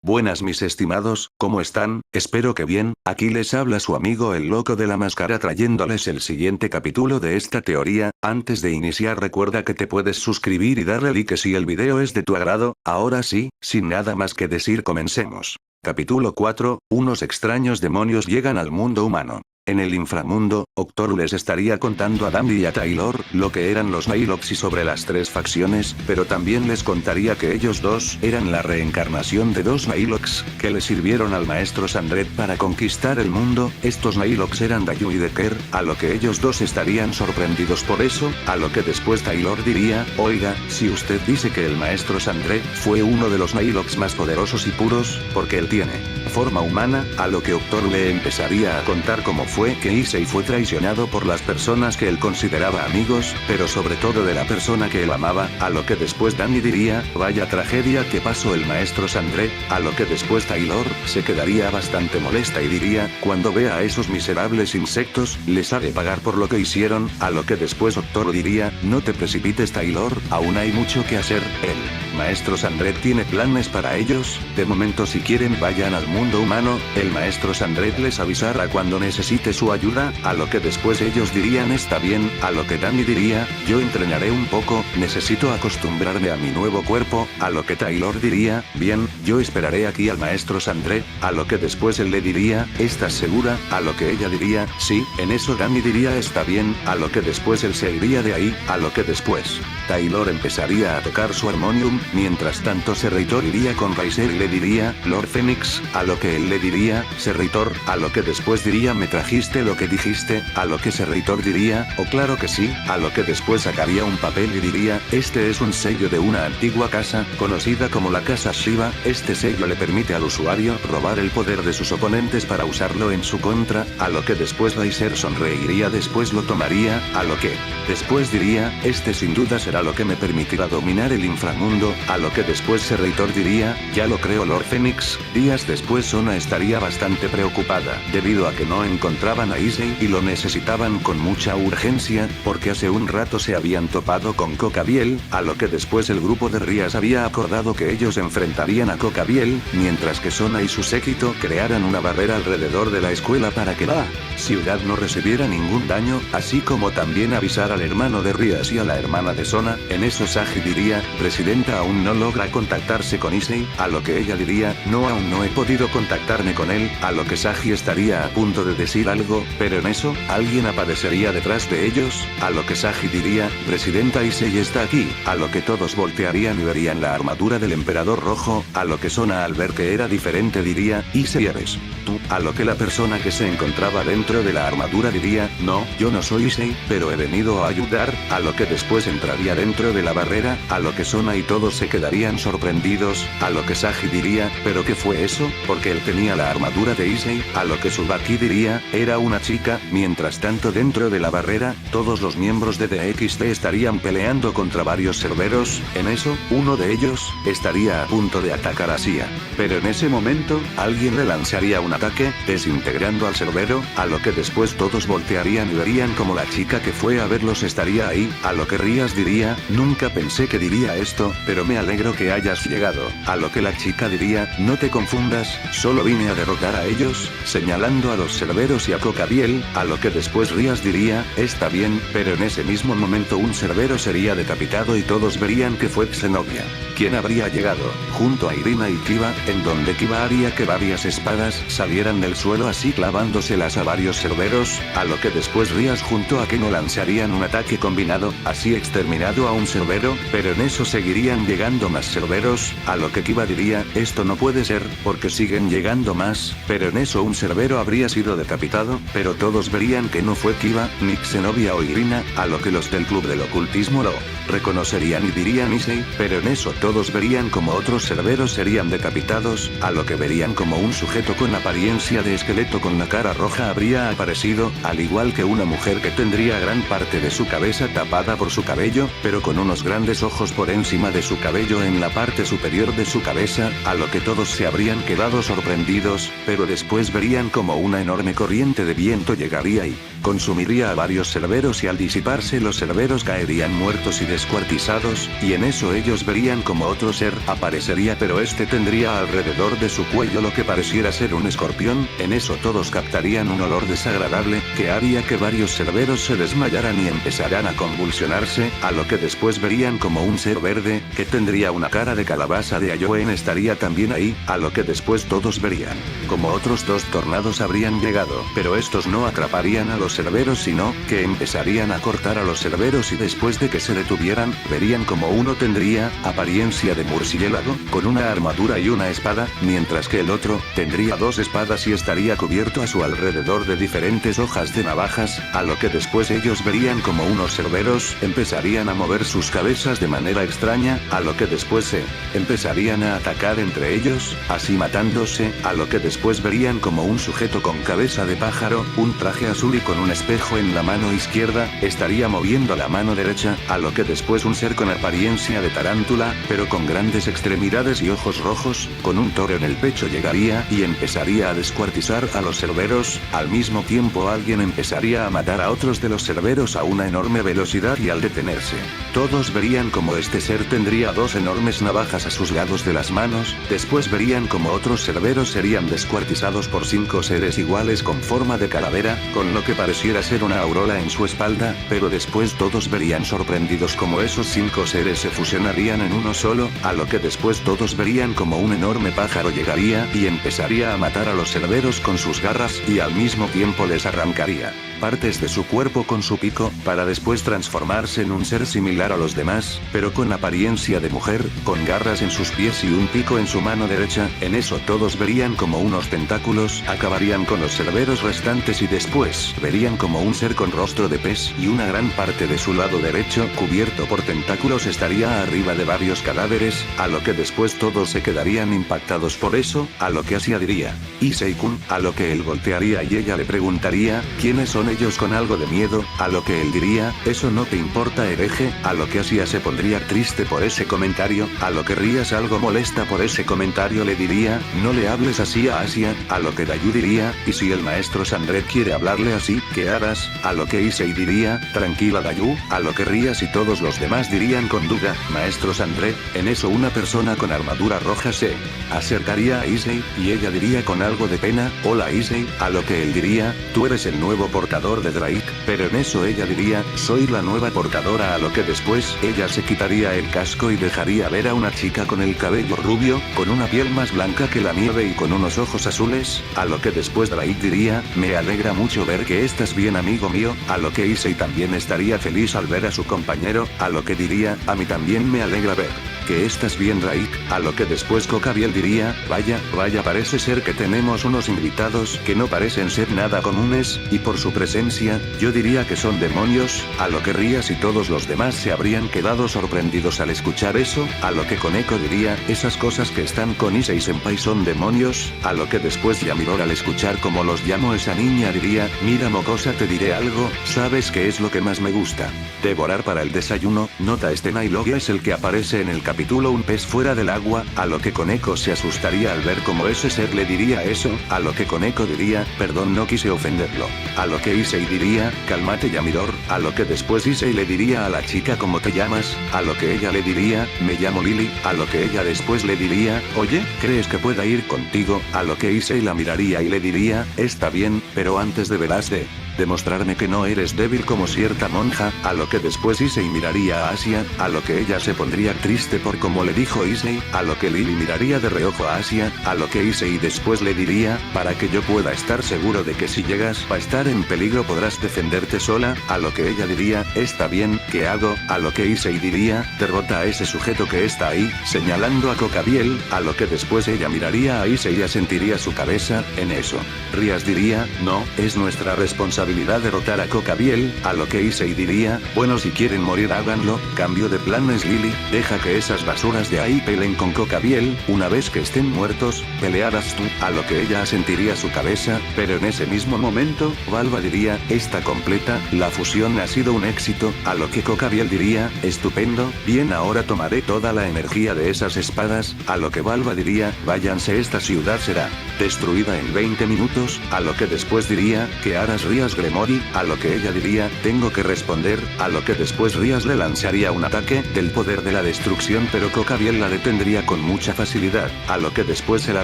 Buenas mis estimados, ¿cómo están? Espero que bien, aquí les habla su amigo el loco de la máscara trayéndoles el siguiente capítulo de esta teoría. Antes de iniciar recuerda que te puedes suscribir y darle like si el video es de tu agrado. Ahora sí, sin nada más que decir comencemos. Capítulo 4, unos extraños demonios llegan al mundo humano. En el inframundo, Octor les estaría contando a Dandy y a Taylor lo que eran los Nighthawks y sobre las tres facciones, pero también les contaría que ellos dos eran la reencarnación de dos Nighthawks que le sirvieron al maestro Sandred para conquistar el mundo. Estos Nighthawks eran Dayu y Decker, a lo que ellos dos estarían sorprendidos por eso, a lo que después Taylor diría, oiga, si usted dice que el maestro Sandred fue uno de los Nighthawks más poderosos y puros, porque él tiene forma humana, a lo que Octor le empezaría a contar cómo fue que Issei fue traicionado por las personas que él consideraba amigos, pero sobre todo de la persona que él amaba, a lo que después Danny diría, vaya tragedia que pasó el maestro Sandred, a lo que después Taylor se quedaría bastante molesta y diría, cuando vea a esos miserables insectos, les ha de pagar por lo que hicieron, a lo que después Octor diría, no te precipites Taylor, aún hay mucho que hacer, el maestro Sandred tiene planes para ellos, de momento si quieren vayan al mundo humano, el maestro Sandred les avisará cuando necesite su ayuda, a lo que después ellos dirían está bien, a lo que Danny diría, yo entrenaré un poco, necesito acostumbrarme a mi nuevo cuerpo, a lo que Taylor diría, bien, yo esperaré aquí al maestro Sandred, a lo que después él le diría, ¿estás segura? A lo que ella diría, sí, en eso Danny diría está bien, a lo que después él se iría de ahí, a lo que después Taylor empezaría a tocar su armonium, mientras tanto Serritor iría con Riser y le diría, Lord Phoenix, a lo que él le diría, Serritor, a lo que después diría me trajiste lo que dijiste, a lo que Serritor diría, oh claro que sí, a lo que después sacaría un papel y diría, este es un sello de una antigua casa, conocida como la casa Shiva, este sello le permite al usuario robar el poder de sus oponentes para usarlo en su contra, a lo que después Riser sonreiría después lo tomaría, a lo que después diría, este sin duda será lo que me permitirá dominar el inframundo, a lo que después Serritor diría, ya lo creo Lord Phoenix. Días después Sona estaría bastante preocupada, debido a que no encontraban a Issei y lo necesitaban con mucha urgencia, porque hace un rato se habían topado con Cocabiel, a lo que después el grupo de Rías había acordado que ellos enfrentarían a Cocabiel, mientras que Sona y su séquito crearan una barrera alrededor de la escuela para que la ciudad no recibiera ningún daño, así como también avisar al hermano de Rías y a la hermana de Sona. En eso Sagi diría, Presidenta aún no logra contactarse con Issei, a lo que ella diría, no aún no he podido contactarme con él, a lo que Sagi estaría a punto de decir algo, pero en eso, alguien aparecería detrás de ellos, a lo que Sagi diría, Presidenta Issei está aquí, a lo que todos voltearían y verían la armadura del emperador rojo, a lo que Sona al ver que era diferente diría, Issei eres tú, a lo que la persona que se encontraba dentro de la armadura diría, no, yo no soy Issei, pero he venido a ayudar, a lo que después entraría dentro de la barrera, a lo que Sona y todos se quedarían sorprendidos, a lo que Sagi diría, ¿pero qué fue eso? Porque él tenía la armadura de Issei, a lo que Tsubaki diría, era una chica, mientras tanto dentro de la barrera, todos los miembros de DXT estarían peleando contra varios cerberos, en eso, uno de ellos, estaría a punto de atacar a Sia. Pero en ese momento, alguien le lanzaría un ataque, desintegrando al cerbero, a lo que después todos voltearían y verían como la chica que fue a verlos estaría ahí, a lo que Rías diría, nunca pensé que diría esto, pero me alegro que hayas llegado, a lo que la chica diría, no te confundas, solo vine a derrotar a ellos, señalando a los cerberos y a Cocabiel, a lo que después Rías diría, está bien, pero en ese mismo momento un cerbero sería decapitado y todos verían que fue Xenovia quien habría llegado, junto a Irina y Kiba, en donde Kiba haría que varias espadas salieran del suelo así clavándoselas a varios cerberos, a lo que después Rías junto a Keno lanzarían un ataque combinado, así exterminado a un cerbero, pero en eso seguirían llegando más cerberos, a lo que Kiba diría, esto no puede ser, porque siguen llegando más, pero en eso un cerbero habría sido decapitado, pero todos verían que no fue Kiba, ni Xenovia o Irina, a lo que los del club del ocultismo lo reconocerían y dirían Issei, pero en eso todos verían como otros cerberos serían decapitados, a lo que verían como un sujeto con apariencia apariencia de esqueleto con la cara roja habría aparecido, al igual que una mujer que tendría gran parte de su cabeza tapada por su cabello, pero con unos grandes ojos por encima de su cabello en la parte superior de su cabeza, a lo que todos se habrían quedado sorprendidos, pero después verían como una enorme corriente de viento llegaría y consumiría a varios cerberos y al disiparse los cerberos caerían muertos y descuartizados, y en eso ellos verían como otro ser aparecería pero este tendría alrededor de su cuello lo que pareciera ser un escorpión, en eso todos captarían un olor desagradable, que haría que varios cerberos se desmayaran y empezarán a convulsionarse, a lo que después verían como un ser verde, que tendría una cara de calabaza de Ayoen estaría también ahí, a lo que después todos verían como otros dos tornados habrían llegado, pero estos no atraparían a los cerberos sino, que empezarían a cortar a los cerberos y después de que se detuvieran, verían como uno tendría, apariencia de murciélago, con una armadura y una espada, mientras que el otro, tendría dos espadas y estaría cubierto a su alrededor de diferentes hojas de navajas, a lo que después ellos verían como unos cerberos, empezarían a mover sus cabezas de manera extraña, a lo que después se empezarían a atacar entre ellos, así matándose, a lo que después verían como un sujeto con cabeza de pájaro, un traje azul y con un espejo en la mano izquierda, estaría moviendo la mano derecha, a lo que después un ser con apariencia de tarántula, pero con grandes extremidades y ojos rojos, con un toro en el pecho llegaría y empezaría a descuartizar a los cerberos, al mismo tiempo alguien empezaría a matar a otros de los cerberos a una enorme velocidad y al detenerse, todos verían como este ser tendría dos enormes navajas a sus lados de las manos, después verían como otros cerberos serían descuartizados por 5 seres iguales con forma de calavera, con lo que pareciera ser una aurora en su espalda, pero después todos verían sorprendidos como esos 5 seres se fusionarían en uno solo, a lo que después todos verían como un enorme pájaro llegaría y empezaría a matar a los cerberos con sus garras y al mismo tiempo les arrancaría partes de su cuerpo con su pico, para después transformarse en un ser similar a los demás, pero con apariencia de mujer, con garras en sus pies y un pico en su mano derecha, en eso todos verían como unos tentáculos, acabarían con los cerberos restantes y después verían como un ser con rostro de pez y una gran parte de su lado derecho cubierto por tentáculos estaría arriba de varios cadáveres, a lo que después todos se quedarían impactados por eso, a lo que Asia diría, Issei-kun, a lo que él voltearía y ella le preguntaría, ¿quiénes son ellos con algo de miedo? A lo que él diría, eso no te importa hereje, a lo que Asia se pondría triste por ese comentario, a lo que Rías algo molesta por ese comentario le diría, no le hables así a Asia, a lo que Dayu diría, y si el maestro Sandret quiere hablarle así, ¿qué harás? A lo que Issei diría, tranquila Dayu, a lo que Rías y todos los demás dirían con duda, maestro Sandret, en eso una persona con armadura roja se acercaría a Issei, y ella diría con algo de pena, hola Issei, a lo que él diría, tú eres el nuevo portador de Drake, pero en eso ella diría, soy la nueva portadora, a lo que después ella se quitaría el casco y dejaría ver a una chica con el cabello rubio, con una piel más blanca que la nieve y con unos ojos azules, a lo que después Drake diría, me alegra mucho ver que estás bien amigo mío, a lo que Issei también estaría feliz al ver a su compañero, a lo que diría, a mí también me alegra ver que estás bien Drake, a lo que después Kokabiel diría, vaya, parece ser que tenemos unos invitados que no parecen ser nada comunes, y por su presencia, yo diría que son demonios, a lo que Rías y todos los demás se habrían quedado sorprendidos al escuchar eso, a lo que Koneko diría, esas cosas que están con Issei Senpai son demonios, a lo que después Yamiror al escuchar como los llamo esa niña diría, mira mocosa te diré algo, ¿sabes qué es lo que más me gusta? Devorar para el desayuno, nota este Nailogia es el que aparece en el capítulo un pez fuera del agua, a lo que Koneko se asustaría al ver como ese ser le diría eso, a lo que Koneko diría, perdón no quise ofenderlo, a lo que Issei diría, cálmate Yamiror, a lo que después Issei le diría a la chica ¿cómo te llamas? A lo que ella le diría, me llamo Lily, a lo que ella después le diría, oye, ¿crees que pueda ir contigo? A lo que Issei la miraría y le diría, está bien, pero antes deberás de demostrarme que no eres débil como cierta monja, a lo que después Issei miraría a Asia, a lo que ella se pondría triste por como le dijo Issei, a lo que Lily miraría de reojo a Asia, a lo que Issei después le diría, para que yo pueda estar seguro de que si llegas a estar en peligro podrás defenderte sola, a lo que ella diría, está bien, ¿qué hago? A lo que Issei diría, derrota a ese sujeto que está ahí, señalando a Kokabiel, a lo que después ella miraría a Issei y asentiría su cabeza, en eso. Rías diría, no, es nuestra responsabilidad habilidad derrotar a Cocabiel, a lo que Issei diría, bueno si quieren morir háganlo, cambio de planes Lily, deja que esas basuras de ahí peleen con Cocabiel, una vez que estén muertos, pelearás tú, a lo que ella asentiría su cabeza, pero en ese mismo momento, Balba diría, está completa, la fusión ha sido un éxito, a lo que Cocabiel diría, estupendo, bien ahora tomaré toda la energía de esas espadas, a lo que Balba diría, váyanse esta ciudad será destruida en 20 minutos, a lo que después diría, ¿qué harás Rías Gremory? A lo que ella diría, tengo que responder, a lo que después Rías le lanzaría un ataque del poder de la destrucción pero Cocabiel la detendría con mucha facilidad, a lo que después se la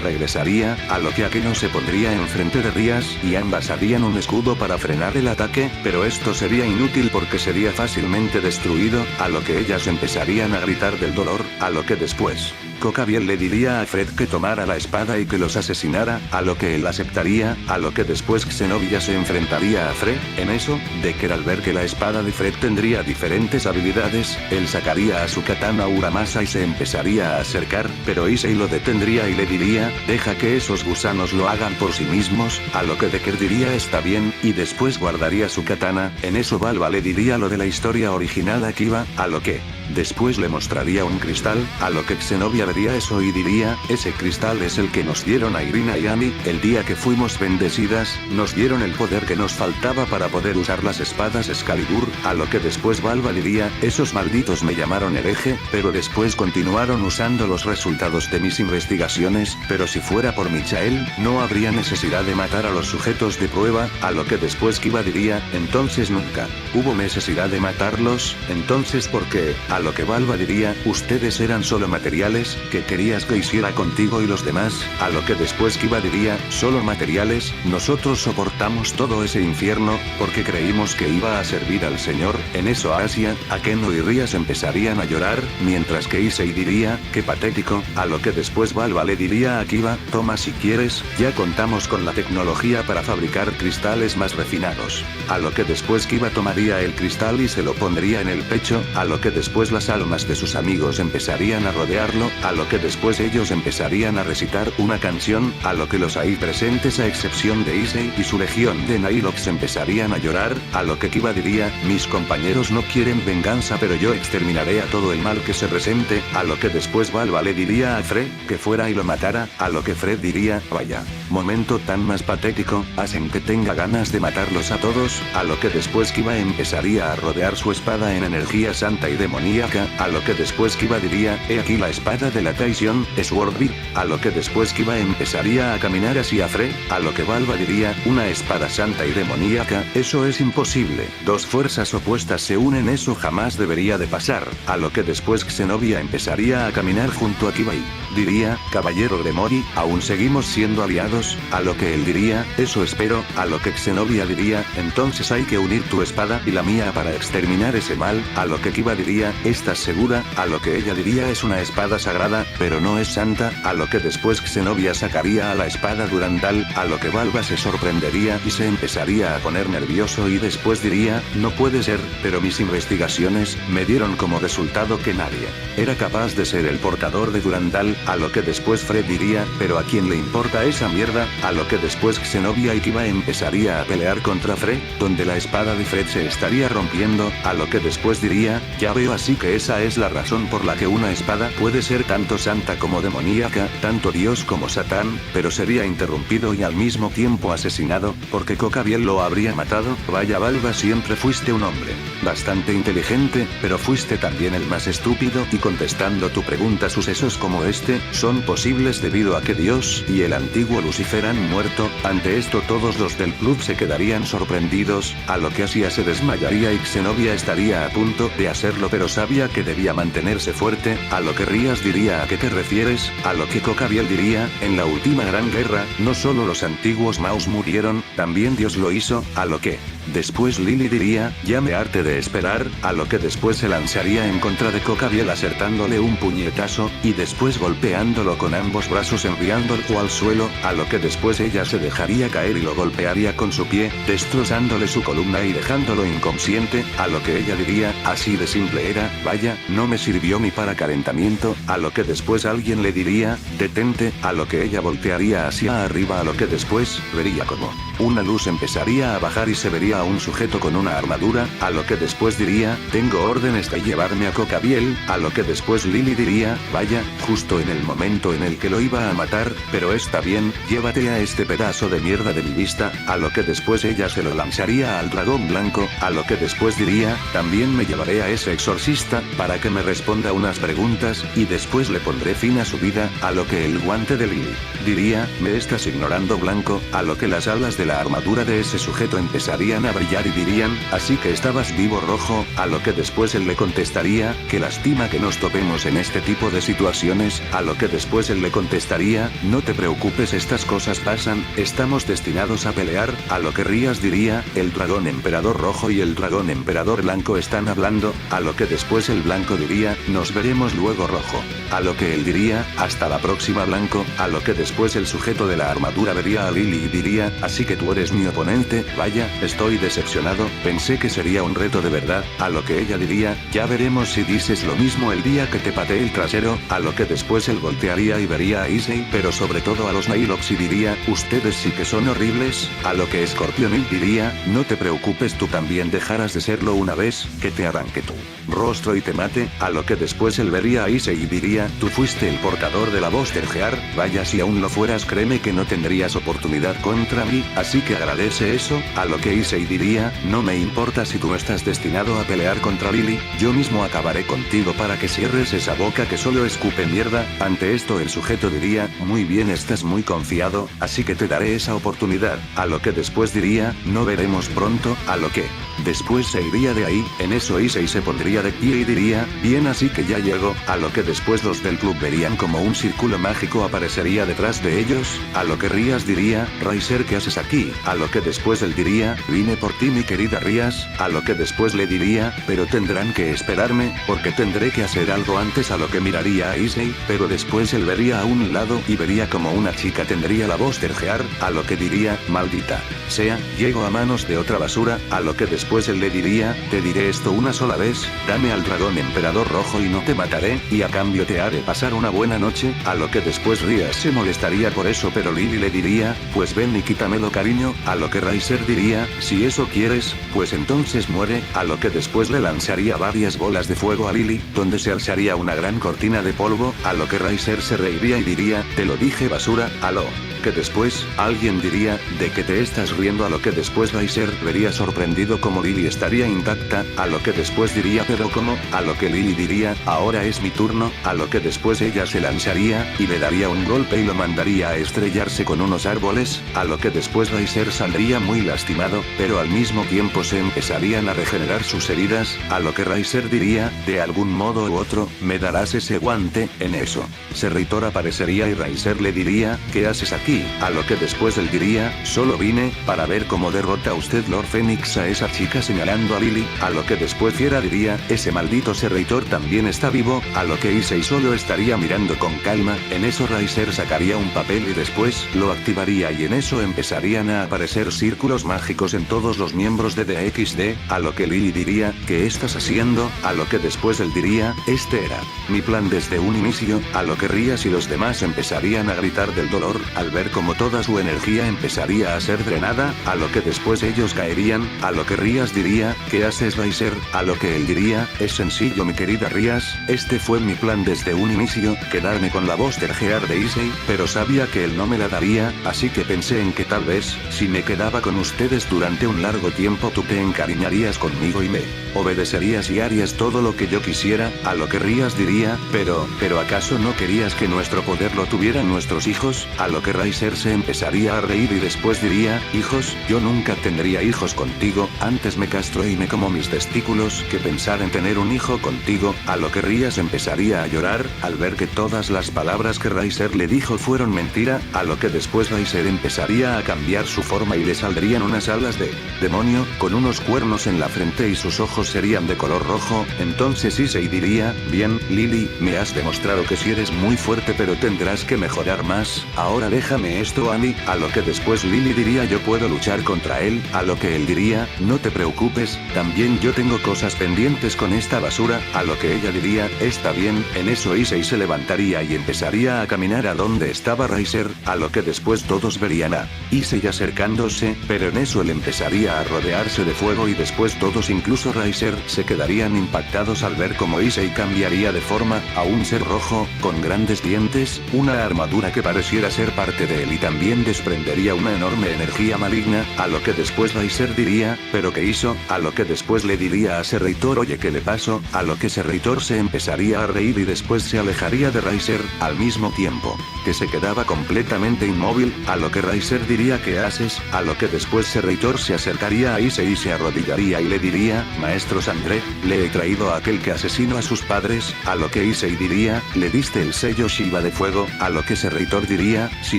regresaría, a lo que Akeno se pondría enfrente de Rías y ambas harían un escudo para frenar el ataque, pero esto sería inútil porque sería fácilmente destruido, a lo que ellas empezarían a gritar del dolor, a lo que después Cocabiel le diría a Fred que tomara la espada y que los asesinara, a lo que él aceptaría, a lo que después Zenobia se enfrentaría a Fred, en eso, Decker al ver que la espada de Fred tendría diferentes habilidades, él sacaría a su katana Uramasa y se empezaría a acercar, pero Issei lo detendría y le diría, deja que esos gusanos lo hagan por sí mismos, a lo que Decker diría está bien, y después guardaría su katana, en eso Balba le diría lo de la historia original a Kiba, a lo que después le mostraría un cristal, a lo que Zenobia vería eso y diría, ese cristal es el que nos dieron a Irina y Ami, el día que fuimos bendecidas, nos dieron el poder que nos faltaba para poder usar las espadas Excalibur, a lo que después Balba diría, esos malditos me llamaron hereje, pero después continuaron usando los resultados de mis investigaciones, pero si fuera por Michael, no habría necesidad de matar a los sujetos de prueba, a lo que después Kiba diría, entonces nunca hubo necesidad de matarlos, entonces ¿por qué? A lo que Balba diría, ustedes eran solo materiales, que querías que hiciera contigo y los demás, a lo que después Kiba diría, solo materiales, nosotros soportamos todo ese infierno, porque creímos que iba a servir al Señor, en eso Asia, Akeno y Rías empezarían a llorar, mientras que Issei diría, qué patético, a lo que después Balba le diría a Kiba, toma si quieres, ya contamos con la tecnología para fabricar cristales más refinados, a lo que después Kiba tomaría el cristal y se lo pondría en el pecho, a lo que después las almas de sus amigos empezarían a rodearlo, a lo que después ellos empezarían a recitar una canción, a lo que los ahí presentes a excepción de Issei y su legión de Nilox empezarían a llorar, a lo que Kiba diría, mis compañeros no quieren venganza pero yo exterminaré a todo el mal que se resente, a lo que después Balba le diría a Fred, que fuera y lo matara, a lo que Fred diría, vaya, momento tan más patético, hacen que tenga ganas de matarlos a todos, a lo que después Kiba empezaría a rodear su espada en energía santa y demoníaca, a lo que después Kiba diría, he aquí la espada de la traición, Swordbeard, a lo que después Kiba empezaría a caminar hacia Fred, a lo que Balba diría, una espada santa y demoníaca, eso es imposible, dos fuerzas opuestas se unen eso jamás debería de pasar, a lo que después Zenobia empezaría a caminar junto a Kiba y diría, caballero Gremory, aún seguimos siendo aliados, a lo que él diría, eso espero, a lo que Zenobia diría, entonces hay que unir tu espada y la mía para exterminar ese mal, a lo que Kiba diría, ¿estás segura? A lo que ella diría es una espada sagrada, pero no es santa, a lo que después Zenobia sacaría a la espada Durandal, a lo que Balba se sorprendería y se empezaría a poner nervioso y después diría, no puede ser, pero mis investigaciones me dieron como resultado que nadie era capaz de ser el portador de Durandal, a lo que después Fred diría, pero ¿a quién le importa esa mierda? A lo que después Zenobia y Kiba empezaría a pelear contra Fred, donde la espada de Fred se estaría rompiendo, a lo que después diría, ya veo así que esa es la razón por la que una espada puede ser tanto santa como demoníaca, tanto Dios como Satán, pero sería interrumpido y al mismo tiempo asesinado, porque Cocabiel lo habría matado, vaya Balba siempre fuiste un hombre bastante inteligente, pero fuiste también el más estúpido y contestando tu pregunta sucesos como este, son posibles debido a que Dios y el antiguo Lucifer han muerto, ante esto todos los del club se quedarían sorprendidos, a lo que Asia se desmayaría y Zenobia estaría a punto de hacerlo pero sabía que debía mantenerse fuerte, a lo que Rías diría ¿a qué te refieres? A lo que Cocabiel diría, en la última gran guerra, no solo los antiguos Maus murieron, también Dios lo hizo, a lo que después Lily diría, ya me harté de esperar, a lo que después se lanzaría en contra de Cocabiel acertándole un puñetazo, y después golpeándolo con ambos brazos enviándolo al suelo, a lo que después ella se dejaría caer y lo golpearía con su pie, destrozándole su columna y dejándolo inconsciente, a lo que ella diría, así de simple era, vaya, no me sirvió ni para calentamiento, a lo que después alguien le diría, detente, a lo que ella voltearía hacia arriba a lo que después, vería como una luz empezaría a bajar y se vería vería a un sujeto con una armadura, a lo que después diría, tengo órdenes de llevarme a Cocabiel, a lo que después Lily diría, vaya, justo en el momento en el que lo iba a matar, pero está bien, llévate a este pedazo de mierda de mi vista, a lo que después ella se lo lanzaría al dragón blanco, a lo que después diría, también me llevaré a ese exorcista, para que me responda unas preguntas, y después le pondré fin a su vida, a lo que el guante de Lily diría, me estás ignorando blanco, a lo que las alas de la armadura de ese sujeto empezarían a brillar y dirían, así que estabas vivo rojo, a lo que después él le contestaría, qué lástima que nos topemos en este tipo de situaciones, a lo que después él le contestaría, no te preocupes, estas cosas pasan, estamos destinados a pelear, a lo que Rías diría, el dragón emperador rojo y el dragón emperador blanco están hablando, a lo que después el blanco diría, nos veremos luego rojo, a lo que él diría, hasta la próxima blanco, a lo que después el sujeto de la armadura vería a Lily y diría, así que tú eres mi oponente, vaya, estoy decepcionado, pensé que sería un reto de verdad, a lo que ella diría, ya veremos si dices lo mismo el día que te patee el trasero, a lo que después él voltearía y vería a Issei, pero sobre todo a los Nilox y diría, ustedes sí que son horribles, a lo que Scorpionil diría, no te preocupes, tú también dejarás de serlo una vez, que te arranque tu rostro y te mate, a lo que después él vería a Issei y diría, tú fuiste el portador de la voz del Gear, vaya si aún lo fueras créeme que no tendrías oportunidad contra mí, así que agradece eso, a lo que Issei diría, no me importa si tú estás destinado a pelear contra Lily, yo mismo acabaré contigo para que cierres esa boca que solo escupe mierda, ante esto el sujeto diría, muy bien estás muy confiado, así que te daré esa oportunidad, a lo que después diría, no veremos pronto, a lo que después se iría de ahí, en eso Issei se pondría de pie y diría, bien así que ya llego, a lo que después los del club verían como un círculo mágico aparecería detrás de ellos, a lo que Rías diría, Riser ¿qué haces aquí? A lo que después él diría, vine por ti mi querida Rías, a lo que después le diría, pero tendrán que esperarme, porque tendré que hacer algo antes, a lo que miraría a Issei, pero después él vería a un lado y vería como una chica tendría la voz del Gear, a lo que diría, maldita sea, llego a manos de otra basura, a lo que después él le diría, te diré esto una sola vez, dame al dragón emperador rojo y no te mataré, y a cambio te haré pasar una buena noche, a lo que después Rías se molestaría por eso pero Lily le diría, pues ven y quítamelo cariño, a lo que Riser diría, si eso quieres, pues entonces muere, a lo que después le lanzaría varias bolas de fuego a Lily, donde se alzaría una gran cortina de polvo, a lo que Riser se reiría y diría, te lo dije basura, a lo que después, alguien diría, ¿de qué te estás riendo? A lo que después Riser vería sorprendido como Lily estaría intacta, a lo que después diría pero ¿cómo? A lo que Lily diría, ahora es mi turno, a lo que después ella se lanzaría, y le daría un golpe y lo mandaría a estrellarse con unos árboles, a lo que después Riser saldría muy lastimado, pero al mismo tiempo se empezarían a regenerar sus heridas, a lo que Riser diría, de algún modo u otro, me darás ese guante, en eso. Serritor aparecería y Riser le diría, ¿qué haces aquí? A lo que después él diría, solo vine, para ver cómo derrota usted Lord Phoenix a esa chica señalando a Lily, a lo que después Fiera diría, ese maldito Serritor también está vivo, a lo que Issei solo estaría mirando con calma, en eso Riser sacaría un papel y después, lo activaría y en eso empezarían a aparecer círculos mágicos en todos los miembros de DXD, a lo que Lily diría, ¿qué estás haciendo? A lo que después él diría, este era mi plan desde un inicio, a lo que Rías y los demás empezarían a gritar del dolor, al ver como toda su energía empezaría a ser drenada, a lo que después ellos caerían, a lo que Rías diría, ¿qué haces Riser? A lo que él diría, es sencillo mi querida Rías, este fue mi plan desde un inicio, quedarme con la voz del Gear de Issei, pero sabía que él no me la daría, así que pensé en que tal vez, si me quedaba con ustedes durante un largo tiempo tú te encariñarías conmigo y me obedecerías y harías todo lo que yo quisiera, a lo que Rías diría, pero ¿acaso no querías que nuestro poder lo tuvieran nuestros hijos? A lo que Riser se empezaría a reír y después diría, hijos, yo nunca tendría hijos contigo, antes me castro y me como mis testículos que pensar en tener un hijo contigo, a lo que Rías empezaría a llorar, al ver que todas las palabras que Riser le dijo fueron mentira, a lo que después Riser empezaría a cambiar su forma y le saldrían unas alas de demonio, con unos cuernos en la frente y sus ojos serían de color rojo, entonces Issei diría, bien, Lily, me has demostrado que sí eres muy fuerte pero tendrás que mejorar más, ahora déjame dame esto a mí, a lo que después Lily diría yo puedo luchar contra él, a lo que él diría, no te preocupes, también yo tengo cosas pendientes con esta basura, a lo que ella diría, está bien, en eso Issei se levantaría y empezaría a caminar a donde estaba Riser, a lo que después todos verían a Issei acercándose, pero en eso él empezaría a rodearse de fuego y después todos incluso Riser se quedarían impactados al ver cómo Issei cambiaría de forma, a un ser rojo, con grandes dientes, una armadura que pareciera ser parte de él y también desprendería una enorme energía maligna, a lo que después Riser diría, ¿pero qué hizo? A lo que después le diría a Serreitor oye ¿qué le pasó? A lo que Serreitor se empezaría a reír y después se alejaría de Riser, al mismo tiempo que se quedaba completamente inmóvil, a lo que Riser diría ¿qué haces? A lo que después Serreitor se acercaría a Issei y se arrodillaría y le diría, Maestro Sandré, le he traído a aquel que asesinó a sus padres, a lo que Issei diría, ¿le diste el sello Shiva de fuego? A lo que Serreitor diría, sí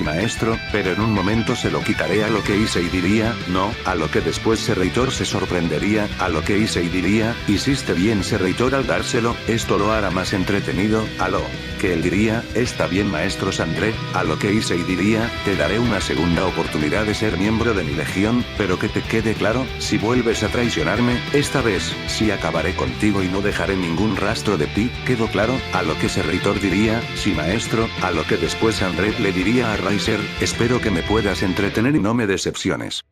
maestro, pero en un momento se lo quitaré a lo que Issei diría, no, a lo que después Serreitor se sorprendería, a lo que Issei diría, hiciste bien Serreitor al dárselo, esto lo hará más entretenido, a lo que él diría, está bien maestro Sandré, a lo que Issei diría, te daré una segunda oportunidad de ser miembro de mi legión, pero que te quede claro, si vuelves a traicionarme, esta vez, sí acabaré contigo y no dejaré ningún rastro de ti, ¿quedó claro? A lo que Serreitor diría, sí maestro, a lo que después Sandré le diría a Riser, espero que me puedas entretener y no me decepciones.